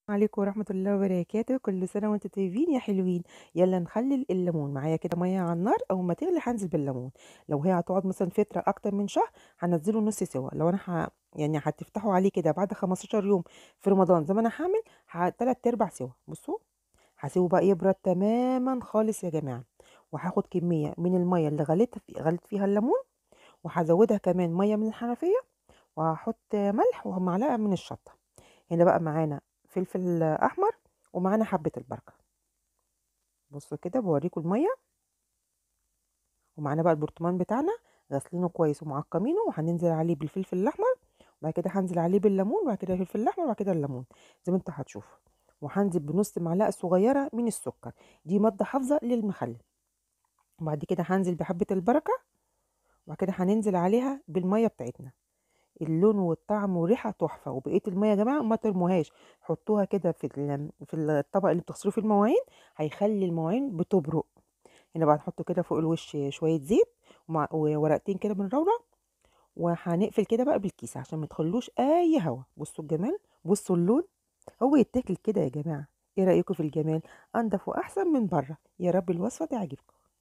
عليكم ورحمة الله وبركاته، كل سنة وانتم طيبين يا حلوين. يلا نخلل الليمون معايا كده مية على النار، اول ما تغلي هنزل بالليمون. لو هي هتقعد مثلا فترة اكتر من شهر هنزله نص سوا. لو انا يعني هتفتحوا عليه كده بعد 15 يوم في رمضان زي ما انا هعمل، تلات ارباع سوا. بصوا، هسيبه بقى يبرد تماما خالص يا جماعة. وهاخد كمية من المية اللي غليت فيها الليمون، وهزودها كمان مية من الحنفية، وهحط ملح ومعلقة من الشطة. هنا بقى معانا فلفل احمر، ومعانا حبة البركة. بصوا كده بوريكم المية، ومعانا بقى البرطمان بتاعنا غاسلينه كويس ومعقمينه، وهننزل عليه بالفلفل الاحمر، وبعد كده هنزل عليه بالليمون، وبعد كده الفلفل الاحمر، وبعد كده الليمون زي ما انتوا هتشوفوا. وهنزل بنص معلقة صغيرة من السكر، دي مادة حافظة للمخلل. وبعد كده هنزل بحبة البركة، وبعد كده هننزل عليها بالمية بتاعتنا. اللون والطعم والريحة تحفة. وبقية المية يا جماعة ما ترموهاش، حطوها كده في الطبق اللي بتغسلوه في المواعين، هيخلي المواعين بتبرق. هنا بقى نحط كده فوق الوش شوية زيت وورقتين كده من روضة، وهنقفل كده بقى بالكيس عشان ما يدخلوش اي هوا. بصوا الجمال، بصوا اللون، هو يتاكل كده يا جماعة. ايه رأيكم في الجمال؟ انضف واحسن من بره. يا رب الوصفة تعجبكم.